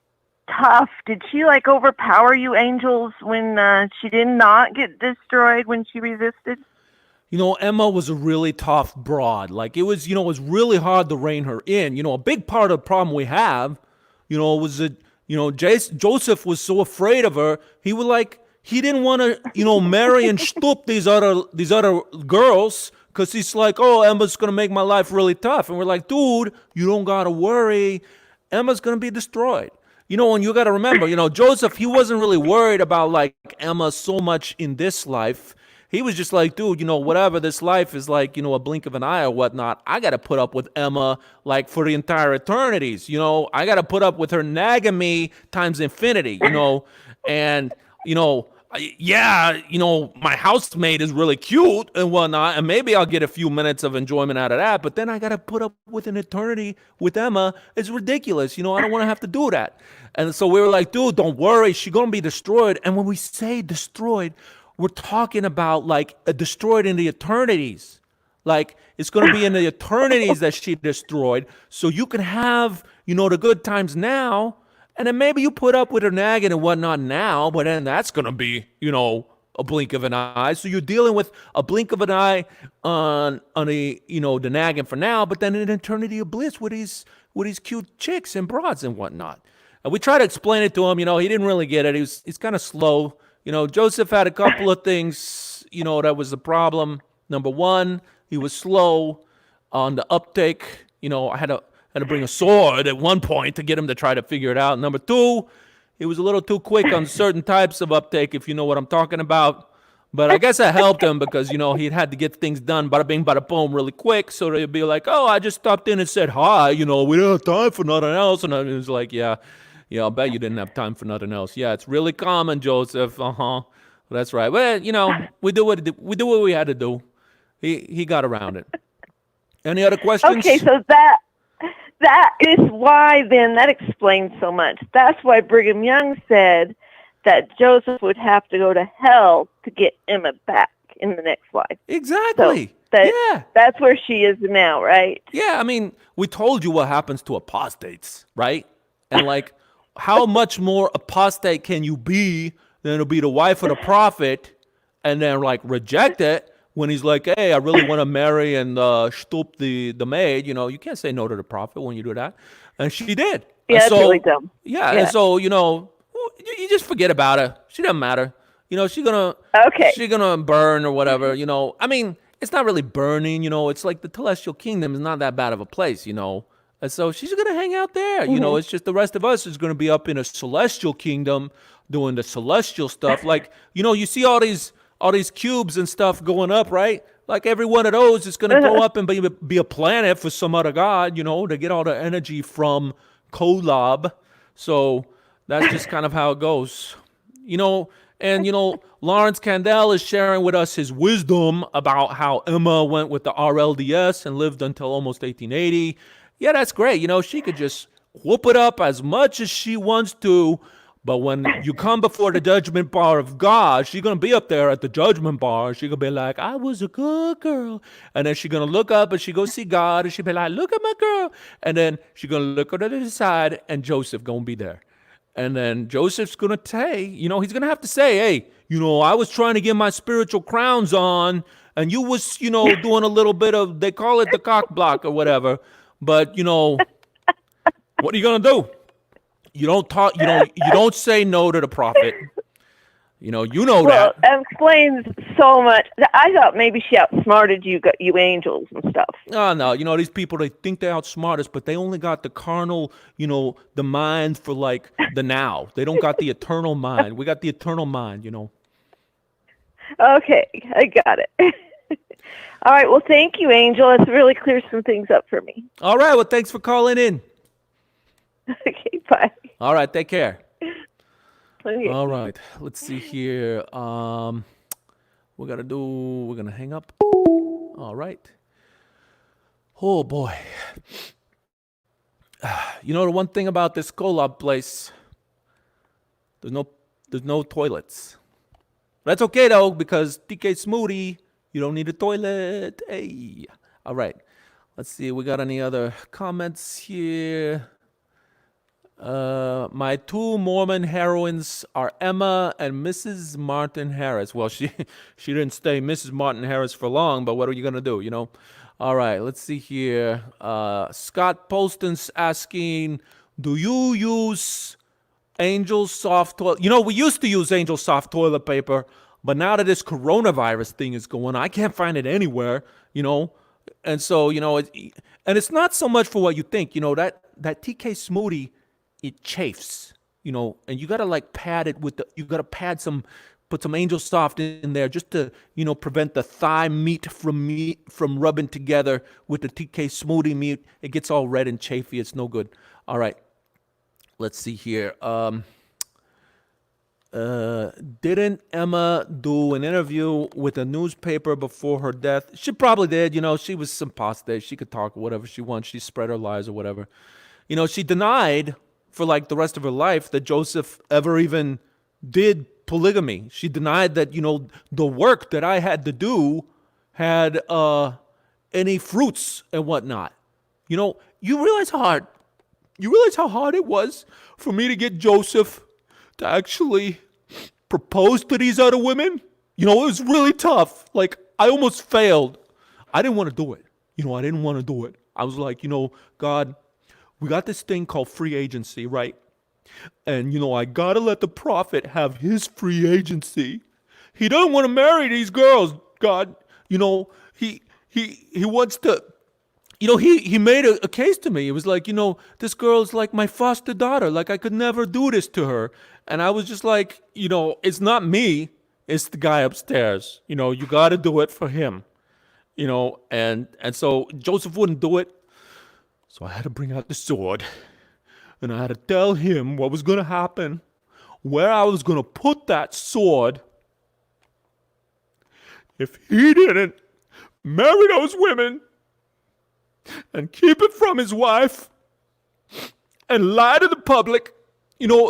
tough. Did she overpower you angels when she did not get destroyed when she resisted? Emma was a really tough broad. It was really hard to rein her in. A big part of the problem we have, was that, Joseph was so afraid of her. He didn't want to, marry and stoop these other girls, because he's like, oh, Emma's going to make my life really tough. And we're like, dude, you don't got to worry. Emma's going to be destroyed. And you got to remember, Joseph, he wasn't really worried about Emma so much in this life. He was just like, dude, whatever this life is like, a blink of an eye or whatnot, I got to put up with Emma for the entire eternities. I got to put up with her nagging me times infinity, and, my housemate is really cute and whatnot, and maybe I'll get a few minutes of enjoyment out of that, but then I got to put up with an eternity with Emma. It's ridiculous. I don't want to have to do that. And so we were like, dude, don't worry. She's going to be destroyed. And when we say destroyed, we're talking about destroyed in the eternities. It's going to be in the eternities that she destroyed. So you can have, the good times now. And then maybe you put up with her nagging and whatnot now, but then that's going to be, a blink of an eye. So you're dealing with a blink of an eye on the nagging for now, but then an eternity of bliss with these cute chicks and broads and whatnot. And we tried to explain it to him. He didn't really get it. He's kind of slow. Joseph had a couple of things, that was the problem. Number one, he was slow on the uptake. I had to bring a sword at one point to get him to try to figure it out. Number two, he was a little too quick on certain types of uptake, if you know what I'm talking about. But I guess I helped him because, he had to get things done, bada bing, bada boom, really quick. So they'd be like, oh, I just stopped in and said hi. We don't have time for nothing else. And I was like, yeah, I'll bet you didn't have time for nothing else. Yeah, it's really common, Joseph. That's right. Well, we do what we had to do. He got around it. Any other questions? Okay, so that is why then that explains so much. That's why Brigham Young said that Joseph would have to go to hell to get Emma back in the next life. Exactly. So that's where she is now, right? Yeah, I mean, we told you what happens to apostates, right? And how much more apostate can you be than to be the wife of the prophet and then reject it? when he's like, hey, I really want to marry and stoop the maid, you can't say no to the prophet when you do that. And she did. And Yeah, it's really so, dumb. yeah, and Yeah. so, you just forget about her. She doesn't matter. She's gonna Okay. she gonna burn or whatever. I mean, it's not really burning. It's like the celestial kingdom is not that bad of a place. And so she's gonna hang out there. Hmm. It's just the rest of us is gonna be up in a celestial kingdom doing the celestial stuff. Like, you see all these cubes and stuff going up, right? Like every one of those is gonna go up and be a planet for some other god. To get all the energy from Kolob. So that's just kind of how it goes. And Lawrence Candell is sharing with us his wisdom about how Emma went with the RLDS and lived until almost 1880. Yeah, that's great. She could just whoop it up as much as she wants to, but when you come before the judgment bar of God, she's gonna be up there at the judgment bar. She's gonna be like, I was a good girl. And then she's gonna look up and she go see God and she'll be like, look at my girl. And then she's gonna look over to the side and Joseph gonna be there. And then Joseph's gonna say, he's gonna have to say, hey, I was trying to get my spiritual crowns on, and you was, doing a little bit of, they call it the cock block or whatever. But what are you gonna do? You don't talk. You don't say no to the prophet. Well, that. that explains so much. I thought maybe she outsmarted you angels and stuff. Oh no, these people, they think they outsmart us, but they only got the carnal, the mind for like the now. They don't got the eternal mind. We got the eternal mind. Okay, I got it. All right. Well, thank you, Angel. It's really cleared some things up for me. All right. Well, thanks for calling in. Okay. Bye. All right. Take care. Okay. All right. Let's see here. We're gonna hang up. All right. Oh boy. The one thing about this Kolob place, there's no toilets. That's okay though, because TK Smoothie, you don't need a toilet. Hey. All right. Let's see. We got any other comments here? My two Mormon heroines are Emma and Mrs. Martin Harris. Well, she didn't stay Mrs. Martin Harris for long, but what are you gonna do? All right, let's see here. Scott Poston's asking, do you use Angel Soft toilet? We used to use Angel Soft toilet paper, but now that this coronavirus thing is going on, I can't find it anywhere. And so and it's not so much for what you think. That TK Smoothie, it chafes, and you gotta like pad it you gotta put some Angel Soft in there just to, prevent the thigh meat from rubbing together with the TK Smoothie meat. It gets all red and chafy. It's no good. All right, let's see here. Didn't Emma do an interview with a newspaper before her death? She probably did. She was some pasta. She could talk whatever she wants. She spread her lies or whatever. She denied for like the rest of her life that Joseph ever even did polygamy. She denied that, the work that I had to do had any fruits and whatnot. You realize how hard it was for me to get Joseph to actually propose to these other women? It was really tough. Like, I almost failed. I didn't want to do it. I didn't want to do it. I was like, God, we got this thing called free agency, right? And, I got to let the prophet have his free agency. He doesn't want to marry these girls, God. He wants to, he made a case to me. It was like, this girl's like my foster daughter. Like, I could never do this to her. And I was just like, it's not me. It's the guy upstairs. You got to do it for him. And so Joseph wouldn't do it. So I had to bring out the sword. And I had to tell him what was going to happen, where I was going to put that sword if he didn't marry those women and keep it from his wife and lie to the public.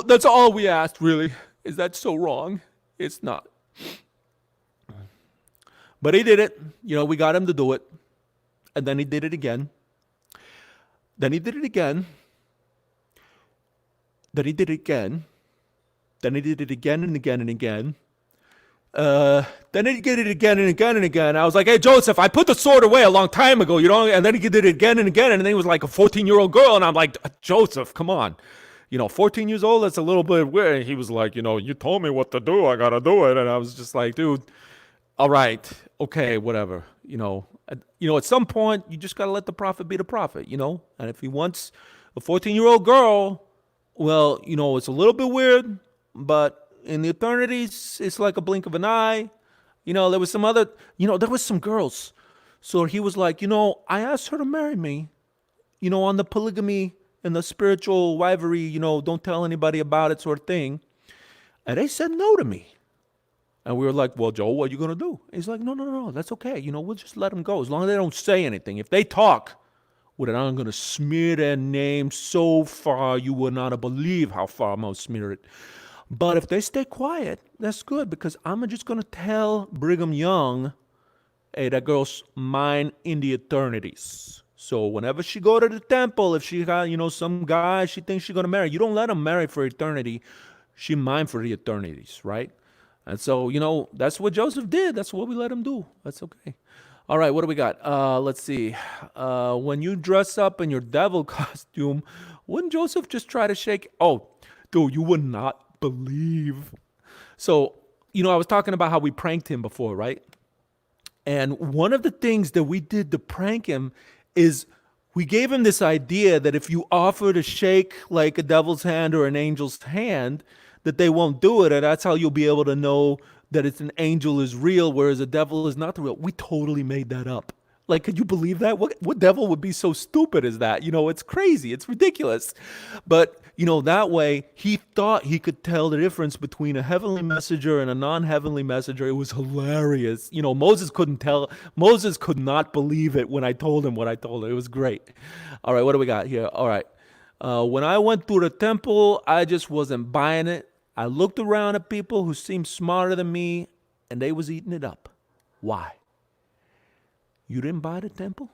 That's all we asked, really. Is that so wrong? It's not. But he did it. We got him to do it. And then he did it again. Then he did it again. Then he did it again. Then he did it again and again and again. Then he did it again and again and again. I was like, hey, Joseph, I put the sword away a long time ago, and then he did it again and again, and then he was like a 14-year-old girl, and I'm like, Joseph, come on. 14 years old, that's a little bit weird. And he was like, you told me what to do, I gotta do it. And I was just like, dude, all right, okay, whatever. At some point, you just gotta let the prophet be the prophet, And if he wants a 14-year-old girl, well, it's a little bit weird, but in the eternities, it's like a blink of an eye. There was there was some girls. So he was like, I asked her to marry me, on the polygamy and the spiritual rivalry, don't tell anybody about it sort of thing. And they said no to me. And we were like, well, Joe, what are you going to do? He's like, no, that's okay. We'll just let them go as long as they don't say anything. If they talk, well, then I'm going to smear their name so far you will not believe how far I'm going to smear it. But if they stay quiet, that's good, because I'm just going to tell Brigham Young, hey, that girl's mine in the eternities. So whenever she go to the temple, if she got, some guy she thinks she's going to marry, you don't let him marry for eternity. She mine for the eternities, right? And so, that's what Joseph did. That's what we let him do. That's okay. All right, what do we got? Let's see. When you dress up in your devil costume, wouldn't Joseph just try to shake? Oh, dude, you would not believe. So, I was talking about how we pranked him before, right? And one of the things that we did to prank him is we gave him this idea that if you offer to shake like a devil's hand or an angel's hand, that they won't do it, and that's how you'll be able to know that it's an angel is real, whereas a devil is not real. We totally made that up. Like, could you believe that? What devil would be so stupid as that? It's crazy. It's ridiculous. But, that way, he thought he could tell the difference between a heavenly messenger and a non-heavenly messenger. It was hilarious. Moses could not believe it when I told him what I told him. It was great. All right, what do we got here? All right. When I went through the temple, I just wasn't buying it. I looked around at people who seemed smarter than me, and they was eating it up. Why? You didn't buy the temple?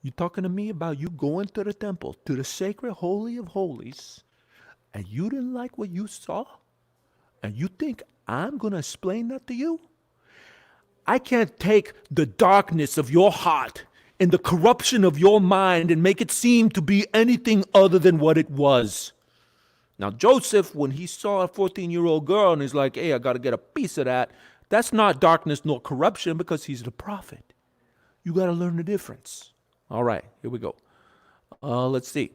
You talking to me about you going to the temple, to the sacred holy of holies, and you didn't like what you saw? And you think I'm going to explain that to you? I can't take the darkness of your heart and the corruption of your mind and make it seem to be anything other than what it was. Now, Joseph, when he saw a 14-year-old girl and he's like, hey, I got to get a piece of that, that's not darkness nor corruption, because he's the prophet. You got to learn the difference. All right, here we go. Let's see.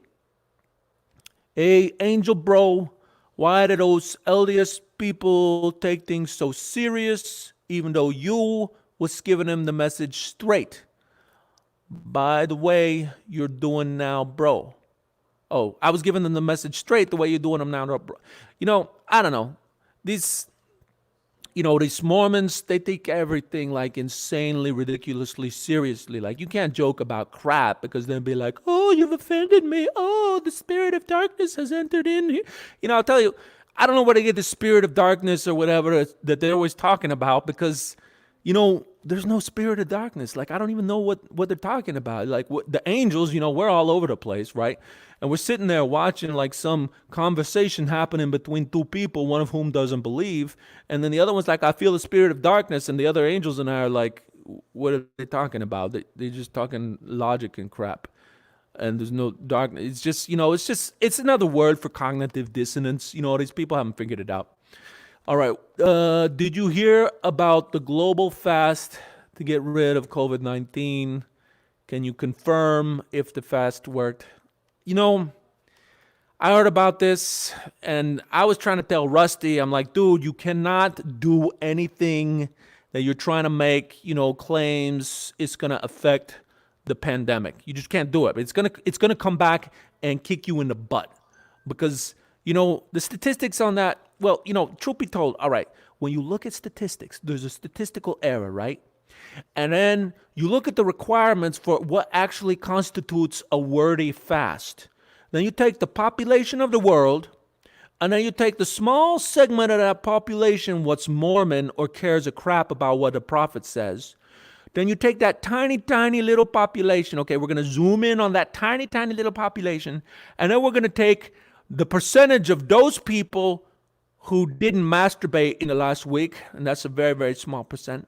Hey, Angel Bro, why do those LDS people take things so serious, even though you was giving them the message straight? By the way you're doing now, bro. Oh, I was giving them the message straight the way you're doing them now, bro. I don't know. These Mormons, they take everything like insanely, ridiculously seriously. Like, you can't joke about crap, because they'll be like, oh, you've offended me. Oh, the spirit of darkness has entered in here. I'll tell you, I don't know where they get the spirit of darkness or whatever that they're always talking about, because, there's no spirit of darkness. Like, I don't even know what they're talking about. Like, the angels, we're all over the place, right? And we're sitting there watching like some conversation happening between two people, one of whom doesn't believe. And then the other one's like, I feel the spirit of darkness. And the other angels and I are like, what are they talking about? They're just talking logic and crap. And there's no darkness. It's just, it's another word for cognitive dissonance. These people haven't figured it out. All right. Did you hear about the global fast to get rid of COVID-19? Can you confirm if the fast worked? I heard about this, and I was trying to tell Rusty, I'm like, dude, you cannot do anything that you're trying to make, claims it's going to affect the pandemic. You just can't do it. It's going to come back and kick you in the butt, because, the statistics on that, well, truth be told, all right, when you look at statistics, there's a statistical error, right? And then you look at the requirements for what actually constitutes a worthy fast. Then you take the population of the world, and then you take the small segment of that population what's Mormon or cares a crap about what the prophet says. Then you take that tiny, tiny little population. Okay, we're going to zoom in on that tiny, tiny little population, and then we're going to take the percentage of those people who didn't masturbate in the last week, and that's a very, very small percent.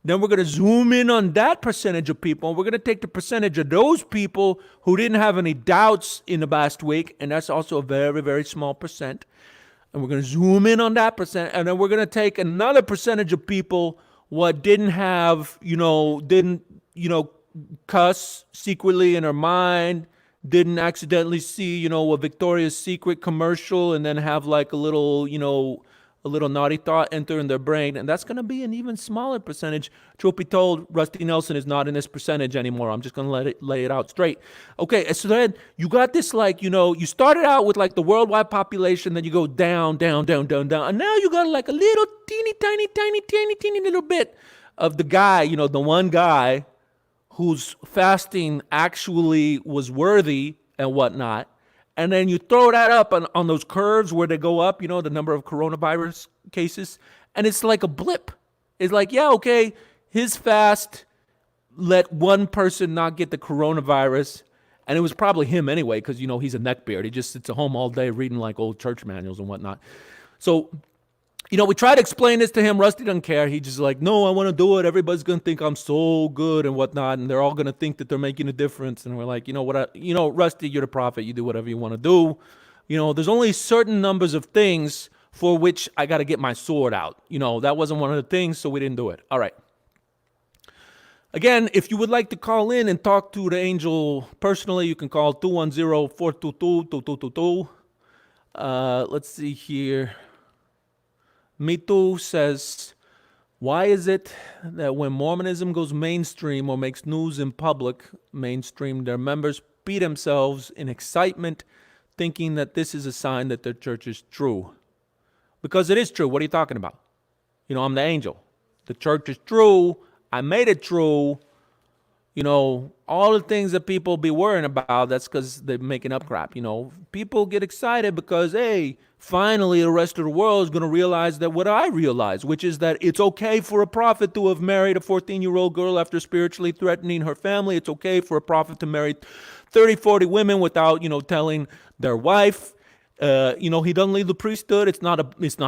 Then we're going to zoom in on that percentage of people. We're going to take the percentage of those people who didn't have any doubts in the last week, and that's also a very, very small percent. And we're going to zoom in on that percent, and then we're going to take another percentage of people what didn't have, didn't, cuss secretly in their mind, didn't accidentally see, a Victoria's Secret commercial and then have like a little naughty thought enter in their brain. And that's going to be an even smaller percentage. Truth be told, Rusty Nelson is not in this percentage anymore. I'm just going to lay it out straight. Okay, so then you got this you started out with like the worldwide population, then you go down, down, down, down, down. And now you got like a little teeny little bit of the guy, the one guy whose fasting actually was worthy and whatnot. And then you throw that up on those curves where they go up, the number of coronavirus cases, and it's like a blip. It's like, yeah, okay, his fast let one person not get the coronavirus, and it was probably him anyway, because, he's a neckbeard. He just sits at home all day reading like old church manuals and whatnot. So, we try to explain this to him. Rusty doesn't care. He just like, no, I want to do it. Everybody's going to think I'm so good and whatnot. And they're all going to think that they're making a difference. And we're like, Rusty, you're the prophet. You do whatever you want to do. There's only certain numbers of things for which I got to get my sword out. That wasn't one of the things, so we didn't do it. All right. Again, if you would like to call in and talk to the angel personally, you can call 210-422-2222. Let's see here. Mitu says, why is it that when Mormonism goes mainstream or makes news in public mainstream, their members beat themselves in excitement, thinking that this is a sign that their church is true? Because it is true. What are you talking about? I'm the angel. The church is true. I made it true. All the things that people be worrying about, that's because they're making up crap. People get excited because, hey, finally the rest of the world is going to realize that what I realize, which is that it's okay for a prophet to have married a 14-year-old girl after spiritually threatening her family. It's okay for a prophet to marry 30, 40 women without, telling their wife. He doesn't leave the priesthood. It's not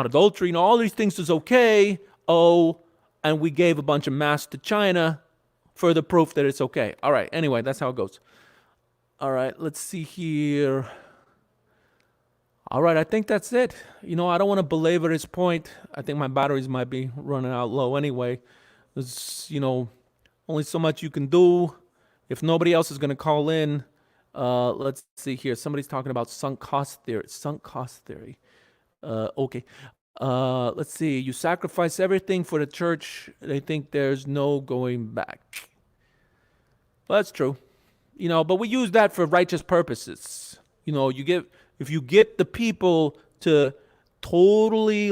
adultery. All these things is okay. Oh, and we gave a bunch of masks to China for the proof that it's okay. All right. Anyway, that's how it goes. All right. Let's see here. All right. I think that's it. I don't want to belabor this point. I think my batteries might be running out low anyway. There's, only so much you can do. If nobody else is going to call in, let's see here. Somebody's talking about sunk cost theory. Okay. Let's see. You sacrifice everything for the church. They think there's no going back. Well, that's true. But we use that for righteous purposes. If you get the people to totally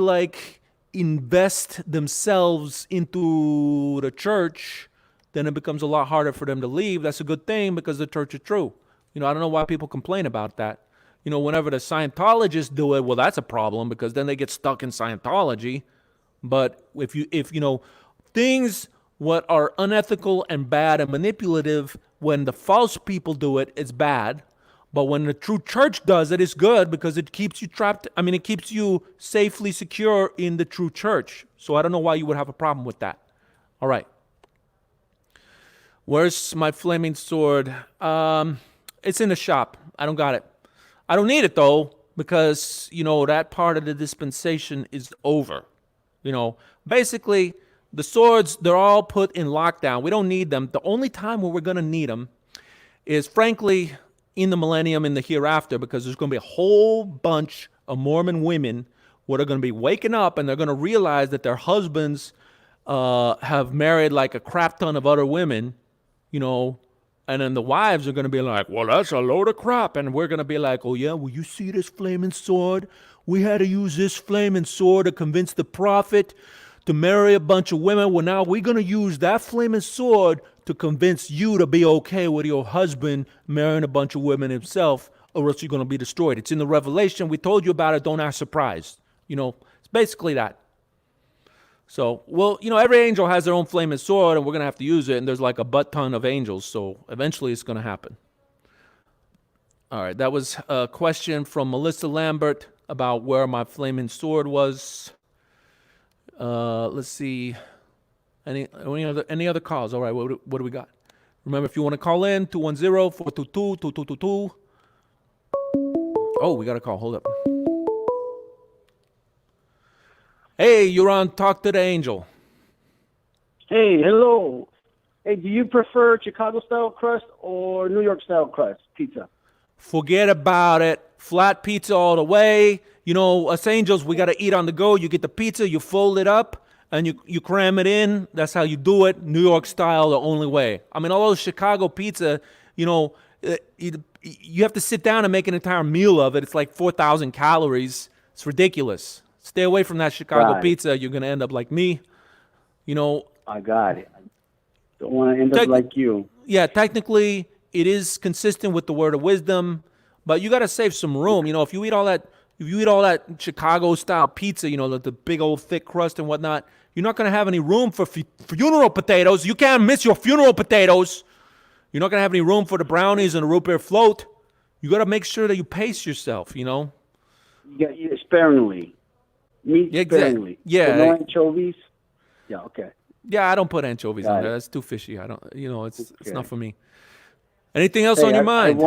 invest themselves into the church, then it becomes a lot harder for them to leave. That's a good thing because the church is true. I don't know why people complain about that. Whenever the Scientologists do it, well, that's a problem because then they get stuck in Scientology. But if things what are unethical and bad and manipulative, when the false people do it, it's bad. But when the true church does it, it's good because it keeps you trapped. It keeps you safely secure in the true church. So I don't know why you would have a problem with that. All right. Where's my flaming sword? It's in the shop. I don't got it. I don't need it though, because, that part of the dispensation is over. Basically, the swords, they're all put in lockdown. We don't need them. The only time where we're going to need them is, frankly, in the millennium, in the hereafter, because there's going to be a whole bunch of Mormon women what are going to be waking up and they're going to realize that their husbands have married like a crap ton of other women, and then the wives are going to be like, well, that's a load of crap. And we're going to be like, oh, yeah, well, you see this flaming sword? We had to use this flaming sword to convince the prophet to marry a bunch of women. Well, now we're going to use that flaming sword to convince you to be okay with your husband marrying a bunch of women himself, or else you're going to be destroyed. It's in the Revelation. We told you about it. Don't act surprised. It's basically that. So, well, every angel has their own flaming sword, and we're going to have to use it, and there's like a butt ton of angels, so eventually it's going to happen. All right, that was a question from Melissa Lambert. about where my flaming sword was. Let's see. Any other calls? All right, what do we got? Remember, if you want to call in, 210-422-2222. Oh, we got a call. Hold up. Hey, you're on Talk to the Angel. Hey, hello. Hey, do you prefer Chicago-style crust or New York-style crust pizza? Forget about it. Flat pizza all the way. You know, us angels, we got to eat on the go. You get the pizza, you fold it up, and you cram it in. That's how you do it. New York style, the only way. I mean, all those Chicago pizza, you know, you have to sit down and make an entire meal of it. It's like 4,000 calories. It's ridiculous. Stay away from that Chicago Right. pizza. You're going to end up like me. You know, I got it. I don't want to end up like you. yeah, technically it is consistent with the word of wisdom, but you got to save some room. You know, if you eat all that Chicago style pizza, you know, the big old thick crust and whatnot, you're not going to have any room for funeral potatoes. You can't miss your funeral potatoes. You're not going to have any room for the brownies and the root beer float. You got to make sure that you pace yourself, you know? Yeah, sparingly. Meat sparingly. Yeah. So no anchovies? Yeah, okay. Yeah, I don't put anchovies Got on it. there. That's too fishy. I don't, you know, it's Okay. not for me. Anything else Hey, on your mind?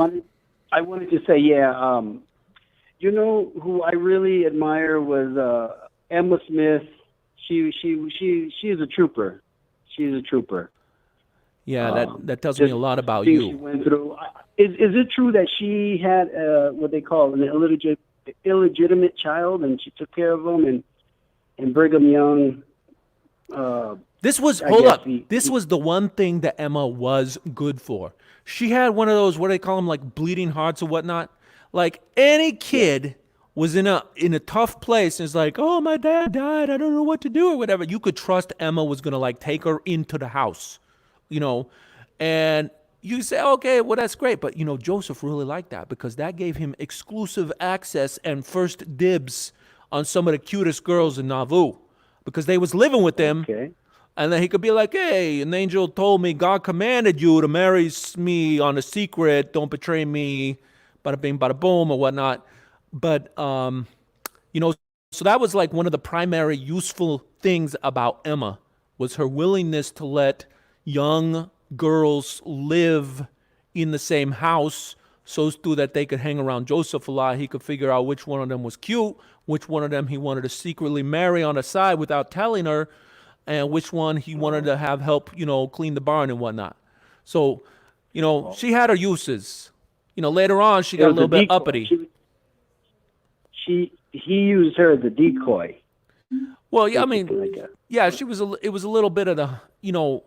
I wanted to say, you know who I really admire was Emma Smith. She is a trooper. She's a trooper. Yeah, that tells me a lot about things she you. went through. Is it true that she had what they call an illegitimate child, and she took care of him, and Brigham Young? This was, I hold guess up. This was the one thing that Emma was good for. She had one of those, what do they call them, like bleeding hearts or whatnot. Like any kid was in a tough place and is like, oh, my dad died. I don't know what to do or whatever. You could trust Emma was going to like take her into the house, you know, and you say, okay, well, that's great. But, you know, Joseph really liked that because that gave him exclusive access and first dibs on some of the cutest girls in Nauvoo because they was living with them. Okay. And then he could be like, hey, an angel told me God commanded you to marry me on a secret. Don't betray me. Bada bing, bada boom, or whatnot. But, you know, so that was like one of the primary useful things about Emma was her willingness to let young girls live in the same house so that they could hang around Joseph a lot. He could figure out which one of them was cute, which one of them he wanted to secretly marry on the side without telling her, and which one he wanted to have help, you know, clean the barn and whatnot. So, you know, she had her uses. You know, later on, she got a little bit uppity. He used her as a decoy. Well, yeah, I Something mean, like that. yeah, it was a little bit of the, you know,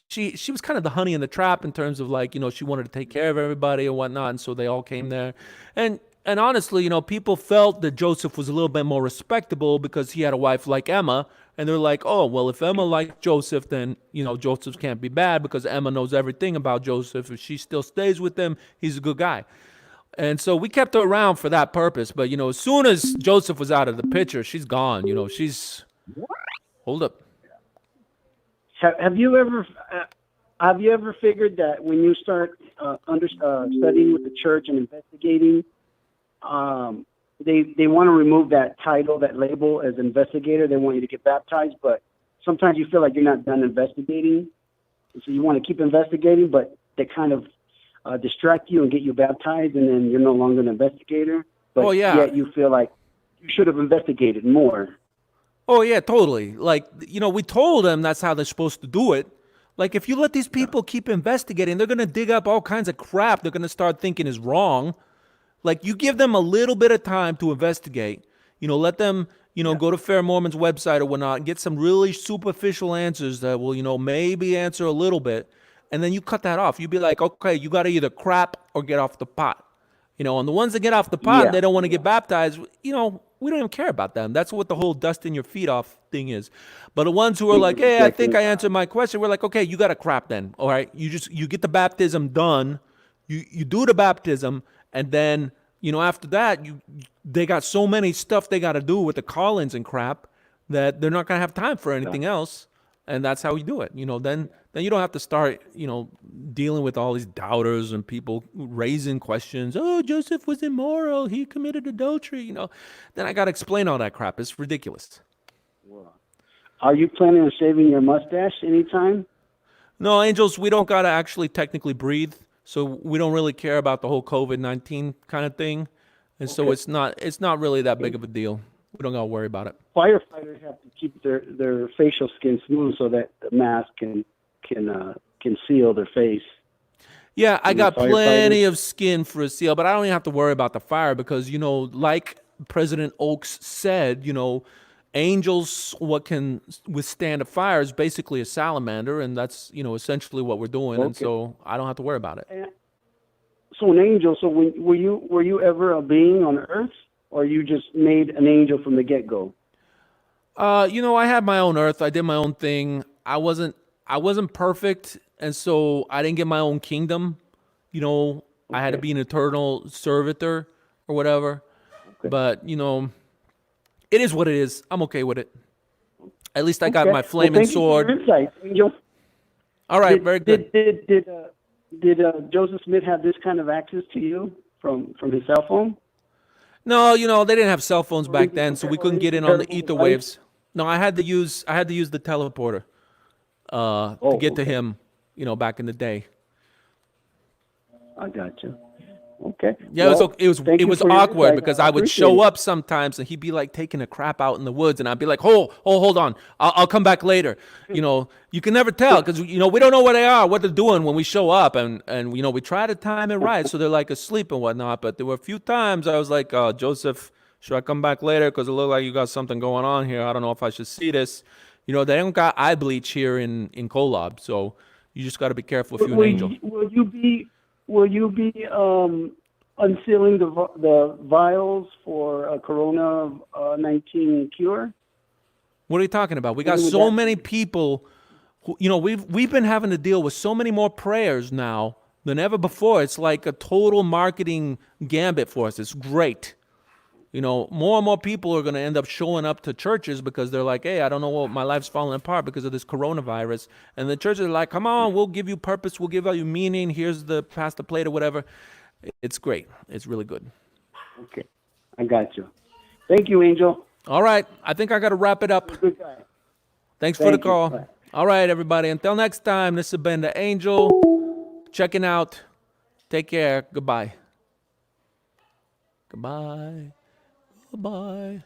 she was kind of the honey in the trap in terms of like, you know, she wanted to take care of everybody and whatnot, and so they all came there. And honestly, you know, people felt that Joseph was a little bit more respectable because he had a wife like Emma, and they're like, oh, well, if Emma liked Joseph, then, you know, Joseph can't be bad because Emma knows everything about Joseph. If she still stays with him, he's a good guy. And so we kept her around for that purpose. But, you know, as soon as Joseph was out of the picture, she's gone. You know, hold up. Have you ever figured that when you start studying with the church and investigating, they want to remove that title, that label as investigator. They want you to get baptized, but sometimes you feel like you're not done investigating, so you want to keep investigating, but they kind of distract you and get you baptized, and then you're no longer an investigator. But Oh, yeah. yet you feel like you should have investigated more. Oh, yeah, totally. Like, you know, we told them that's how they're supposed to do it. Like, if you let these people keep investigating, they're going to dig up all kinds of crap they're going to start thinking is wrong. Like, you give them a little bit of time to investigate. You know, let them, you know, go to Fair Mormon's website or whatnot and get some really superficial answers that will, you know, maybe answer a little bit. And then you cut that off. You'd be like, okay, you got to either crap or get off the pot. You know, and the ones that get off the pot, Yeah. they don't want to get baptized, you know, we don't even care about them. That's what the whole dusting your feet off thing is. But the ones who are like, hey, I think I answered my question, we're like, okay, you got to crap then. All right. You get the baptism done. You do the baptism. And then, you know, after that, they got so many stuff they got to do with the call-ins and crap that they're not going to have time for anything else. And that's how we do it. Then you don't have to start, dealing with all these doubters and people raising questions. Oh, Joseph was immoral. He committed adultery. Then I got to explain all that crap. It's ridiculous. Are you planning on shaving your mustache anytime? No, angels, we don't got to actually technically breathe. So we don't really care about the whole COVID-19 kind of thing. And so it's not really that big of a deal. We don't got to worry about it. Firefighters have to keep their facial skin smooth so that the mask can seal their face. Yeah, I And got the plenty firefighters- of skin for a seal, but I don't even have to worry about the fire because, like President Oaks said, angels, what can withstand a fire is basically a salamander, and that's, essentially what we're doing. And Okay. so I don't have to worry about it. So an angel. So were you ever a being on Earth, or you just made an angel from the get-go? I had my own earth. I did my own thing. I wasn't perfect, and so I didn't get my own kingdom. I had to Okay. be an eternal servitor or whatever. Okay. But, it is what it is. I'm okay with it. At least I got Okay. my Well, flaming thank you for your sword. insight, Angel. All right, very good. Did Joseph Smith have this kind of access to you from his cell phone? No, they didn't have cell phones back anything then, so we compa- or couldn't get in anything on the comparable ether device? waves. No, I had to use the teleporter to get to Okay. him, back in the day. I got you. Okay. Yeah, Well, it was thank you it was for your awkward insight. because I I would appreciate show it. up sometimes and he'd be like taking a crap out in the woods and I'd be like, hold on, I'll come back later. You can never tell because we don't know where they are, what they're doing when we show up, and we try to time it right so they're like asleep and whatnot. But there were a few times I was like, Joseph, should I come back later because it looked like you got something going on here. I don't know if I should see this. They don't got eye bleach here in Kolob, so you just got to be careful if you're an angel. Will you be unsealing the vials for a Corona-19 cure? What are you talking about? We got When would so that many people who, we've been having to deal with so many more prayers now than ever before. It's like a total marketing gambit for us. It's great. More and more people are going to end up showing up to churches because they're like, hey, I don't know what, my life's falling apart because of this coronavirus. And the churches are like, come on, we'll give you purpose. We'll give you meaning. Here's pass the plate or whatever. It's great. It's really good. Okay, I got you. Thank you, Angel. All right. I think I got to wrap it up. Good guy. Thanks for the Thank you. call. Bye. All right, everybody. Until next time, this has been the Angel checking out. Take care. Goodbye. Goodbye. Goodbye.